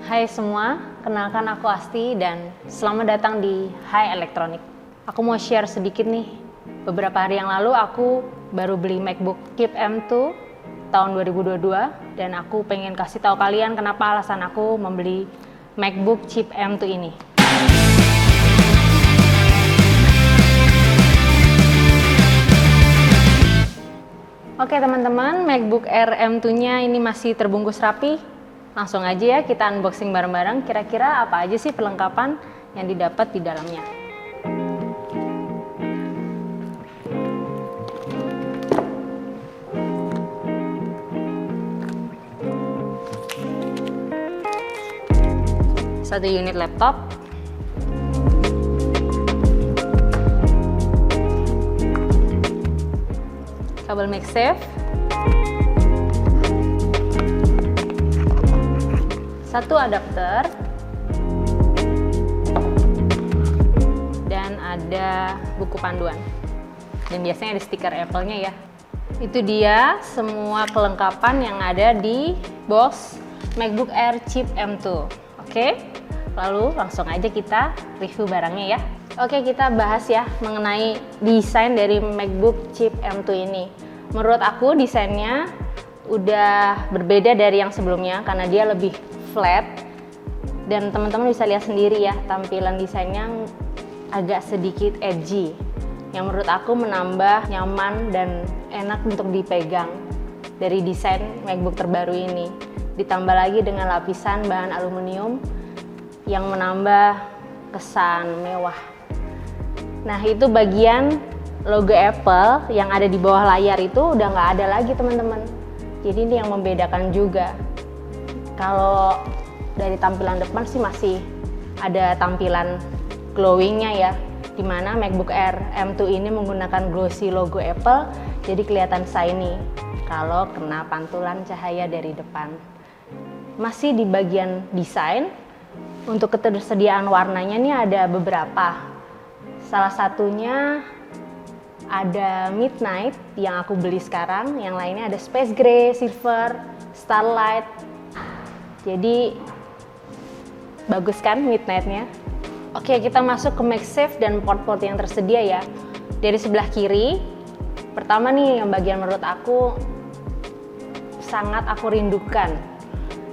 Hai semua, kenalkan aku Asti dan selamat datang di Hai Elektronik. Aku mau share sedikit nih. Beberapa hari yang lalu aku baru beli MacBook Chip M2 tahun 2022 dan aku pengen kasih tahu kalian kenapa alasan aku membeli MacBook Chip M2 ini. Oke teman-teman, MacBook Air M2-nya ini masih terbungkus rapi. Langsung aja ya kita unboxing bareng-bareng, kira-kira apa aja sih perlengkapan yang didapat di dalamnya. Satu unit laptop, kabel MagSafe, satu adapter, dan ada buku panduan. Dan biasanya ada stiker Apple-nya ya. Itu dia semua kelengkapan yang ada di box MacBook Air Chip M2. Oke, lalu langsung aja kita review barangnya ya. Oke, kita bahas ya mengenai desain dari MacBook Chip M2 ini. Menurut aku desainnya udah berbeda dari yang sebelumnya karena dia lebih flat. Dan teman-teman bisa lihat sendiri ya, tampilan desainnya agak sedikit edgy. Yang menurut aku menambah nyaman dan enak untuk dipegang dari desain MacBook terbaru ini. Ditambah lagi dengan lapisan bahan aluminium yang menambah kesan mewah. Nah, itu bagian logo Apple yang ada di bawah layar itu udah nggak ada lagi teman-teman. Jadi ini yang membedakan juga. Kalau dari tampilan depan sih masih ada tampilan glowingnya ya, dimana MacBook Air M2 ini menggunakan glossy logo Apple, jadi kelihatan shiny kalau kena pantulan cahaya dari depan. Masih di bagian desain, untuk ketersediaan warnanya nih ada beberapa. Salah satunya ada Midnight yang aku beli sekarang, yang lainnya ada Space Gray, Silver, Starlight. Jadi bagus kan Midnight-nya? Oke, kita masuk ke MagSafe dan port-port yang tersedia ya. Dari sebelah kiri, pertama nih yang bagian menurut aku sangat aku rindukan,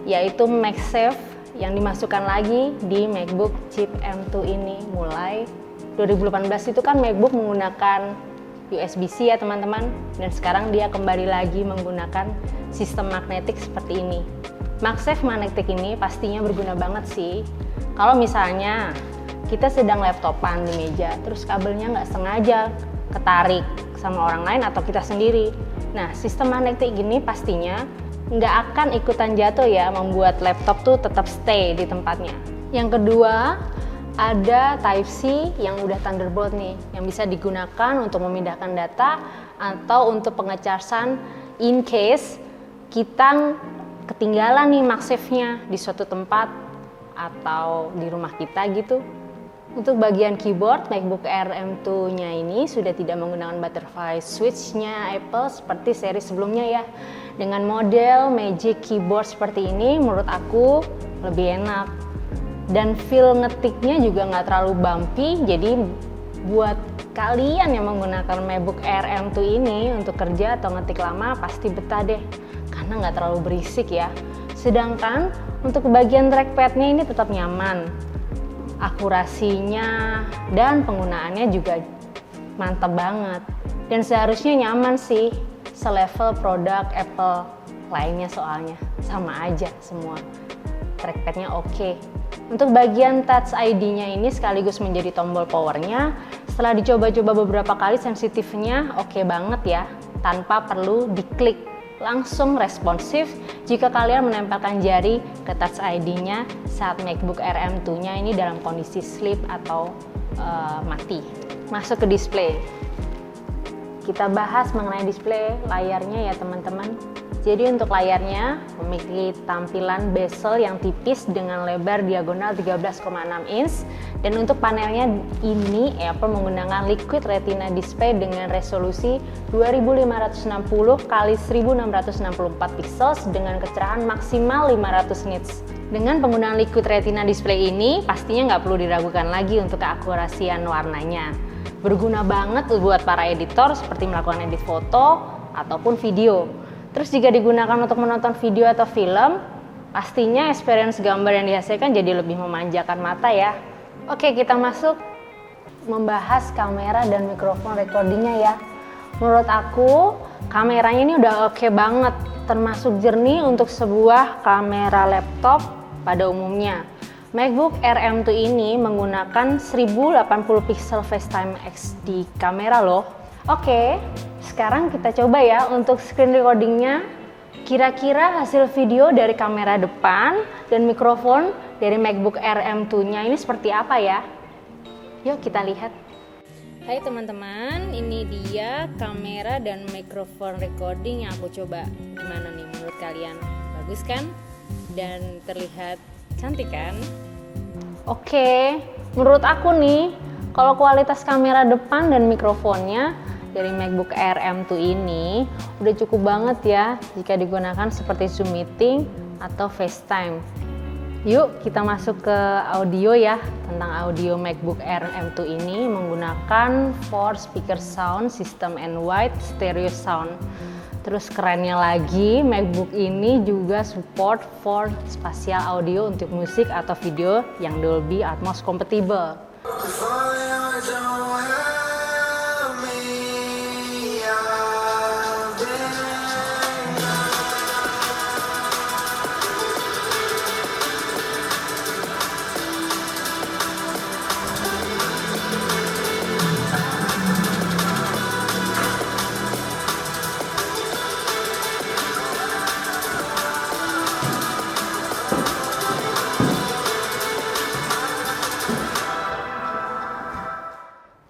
yaitu MagSafe yang dimasukkan lagi di MacBook Chip M2 ini. Mulai 2018 itu kan MacBook menggunakan USB-C ya teman-teman, dan sekarang dia kembali lagi menggunakan sistem magnetik seperti ini. MagSafe magnetik ini pastinya berguna banget sih. Kalau misalnya kita sedang laptopan di meja, terus kabelnya nggak sengaja ketarik sama orang lain atau kita sendiri. Nah, sistem magnetik ini pastinya nggak akan ikutan jatuh ya, membuat laptop tuh tetap stay di tempatnya. Yang kedua, ada Type-C yang udah Thunderbolt nih, yang bisa digunakan untuk memindahkan data atau untuk pengecasan in case kita ketinggalan nih MagSafe-nya di suatu tempat atau di rumah kita gitu. Untuk bagian keyboard, MacBook Air M2-nya ini sudah tidak menggunakan butterfly switch-nya Apple seperti seri sebelumnya ya. Dengan model Magic Keyboard seperti ini, menurut aku lebih enak. Dan feel ngetiknya juga nggak terlalu bumpy, jadi buat kalian yang menggunakan MacBook Air M2 ini untuk kerja atau ngetik lama pasti betah deh, karena nggak terlalu berisik ya. Sedangkan untuk bagian trackpad-nya ini tetap nyaman. Akurasinya dan penggunaannya juga mantap banget. Dan seharusnya nyaman sih, selevel produk Apple lainnya soalnya. Sama aja semua. Trackpad-nya oke. Untuk bagian Touch ID-nya ini sekaligus menjadi tombol powernya. Setelah dicoba-coba beberapa kali, sensitifnya oke banget ya. Tanpa perlu diklik, langsung responsif jika kalian menempelkan jari ke Touch ID-nya saat MacBook Air M2-nya ini dalam kondisi sleep atau mati. Masuk ke display. Kita bahas mengenai display layarnya ya teman-teman. Jadi untuk layarnya memiliki tampilan bezel yang tipis dengan lebar diagonal 13,6 inch. Dan untuk panelnya ini Apple menggunakan Liquid Retina display dengan resolusi 2560 x 1664 pixels dengan kecerahan maksimal 500 nits. Dengan penggunaan Liquid Retina display ini, pastinya nggak perlu diragukan lagi untuk keakurasian warnanya. Berguna banget buat para editor seperti melakukan edit foto ataupun video. Terus jika digunakan untuk menonton video atau film, pastinya experience gambar yang dihasilkan jadi lebih memanjakan mata ya. Oke, kita masuk membahas kamera dan mikrofon recordingnya ya. Menurut aku, kameranya ini udah oke banget, termasuk jernih untuk sebuah kamera laptop pada umumnya. MacBook Air M2 ini menggunakan 1080 pixel FaceTime XD kamera loh. Oke, sekarang kita coba ya untuk screen recordingnya. Kira-kira hasil video dari kamera depan dan mikrofon dari MacBook Air M2-nya ini seperti apa ya? Yuk kita lihat. Hai teman-teman, ini dia kamera dan mikrofon recording yang aku coba. Gimana nih menurut kalian? Bagus kan? Dan terlihat cantik kan? Oke, menurut aku nih, kalau kualitas kamera depan dan mikrofonnya dari MacBook Air M2 ini udah cukup banget ya jika digunakan seperti Zoom Meeting atau FaceTime. Yuk kita masuk ke audio ya. Tentang audio MacBook Air M2 ini menggunakan 4 speaker sound system and wide stereo sound. Terus kerennya lagi, MacBook ini juga support for spatial audio untuk musik atau video yang Dolby Atmos compatible.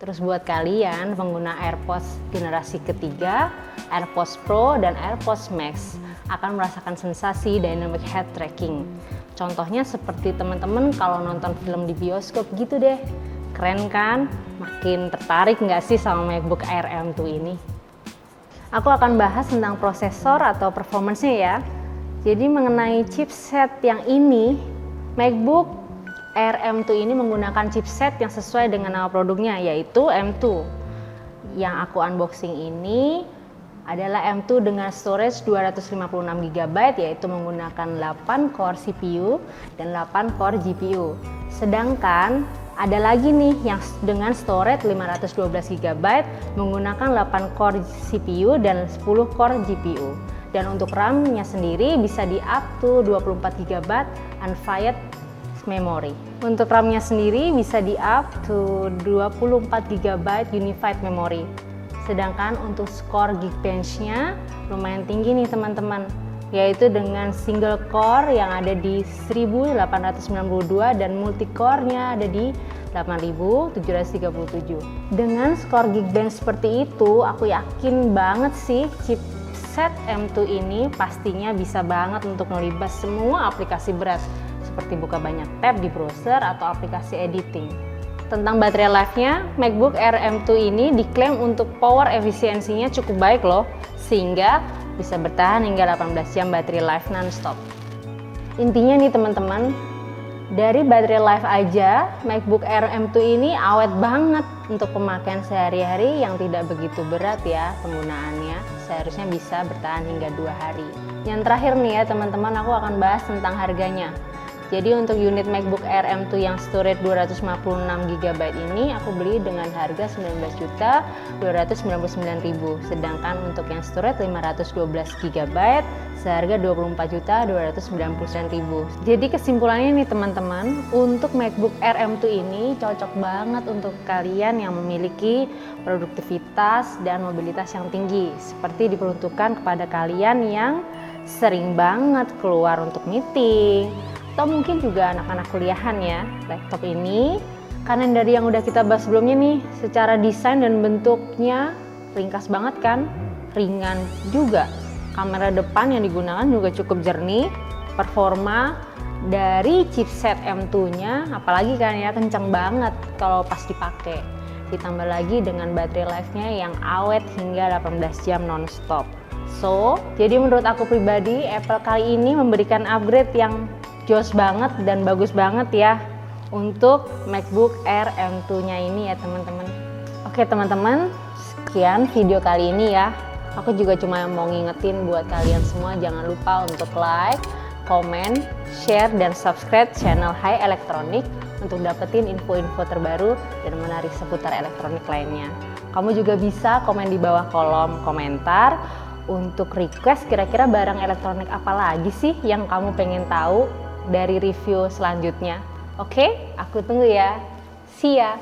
Terus buat kalian pengguna AirPods generasi ketiga, AirPods Pro dan AirPods Max akan merasakan sensasi dynamic head tracking. Contohnya seperti teman-teman kalau nonton film di bioskop gitu deh. Keren kan? Makin tertarik nggak sih sama MacBook Air M2 ini? Aku akan bahas tentang prosesor atau performance-nya ya. Jadi mengenai chipset yang ini, MacBook Air M2 ini menggunakan chipset yang sesuai dengan nama produknya, yaitu M2. Yang aku unboxing ini adalah M2 dengan storage 256GB, yaitu menggunakan 8 core CPU dan 8 core GPU. Sedangkan ada lagi nih yang dengan storage 512GB menggunakan 8 core CPU dan 10 core GPU. Dan untuk RAM-nya sendiri bisa di up to 24GB unfired memory. Untuk RAM-nya sendiri bisa di up to 24GB unified memory. Sedangkan untuk skor Geekbench-nya lumayan tinggi nih teman-teman, yaitu dengan single core yang ada di 1892 dan multi core-nya ada di 8737. Dengan skor Geekbench seperti itu, aku yakin banget sih chipset M2 ini pastinya bisa banget untuk melibas semua aplikasi berat seperti buka banyak tab di browser atau aplikasi editing. Tentang baterai life-nya, MacBook Air M2 ini diklaim untuk power efisiensinya cukup baik loh, sehingga bisa bertahan hingga 18 jam baterai life non-stop. Intinya nih teman-teman, dari baterai life aja, MacBook Air M2 ini awet banget untuk pemakaian sehari-hari yang tidak begitu berat ya penggunaannya. Seharusnya bisa bertahan hingga 2 hari. Yang terakhir nih ya teman-teman, aku akan bahas tentang harganya. Jadi untuk unit MacBook Air M2 yang storage 256GB ini aku beli dengan harga 19.299.000. Sedangkan untuk yang storage 512GB seharga 24.299.000. Jadi kesimpulannya nih teman-teman, untuk MacBook Air M2 ini cocok banget untuk kalian yang memiliki produktivitas dan mobilitas yang tinggi. Seperti diperuntukkan kepada kalian yang sering banget keluar untuk meeting, atau mungkin juga anak-anak kuliahan ya. Laptop ini karena dari yang udah kita bahas sebelumnya nih, secara desain dan bentuknya ringkas banget kan, ringan juga. Kamera depan yang digunakan juga cukup jernih. Performa dari chipset M2-nya apalagi kan ya, kenceng banget kalau pas dipakai. Ditambah lagi dengan baterai life-nya yang awet hingga 18 jam non-stop. So, jadi menurut aku pribadi, Apple kali ini memberikan upgrade yang jos banget dan bagus banget ya untuk MacBook Air M2-nya ini ya teman-teman. Oke teman-teman, sekian video kali ini ya. Aku juga cuma mau ngingetin buat kalian semua, jangan lupa untuk like, komen, share, dan subscribe channel Hai Elektronik untuk dapetin info-info terbaru dan menarik seputar elektronik lainnya. Kamu juga bisa komen di bawah kolom komentar untuk request kira-kira barang elektronik apa lagi sih yang kamu pengen tahu dari review selanjutnya. Oke, aku tunggu ya. See ya!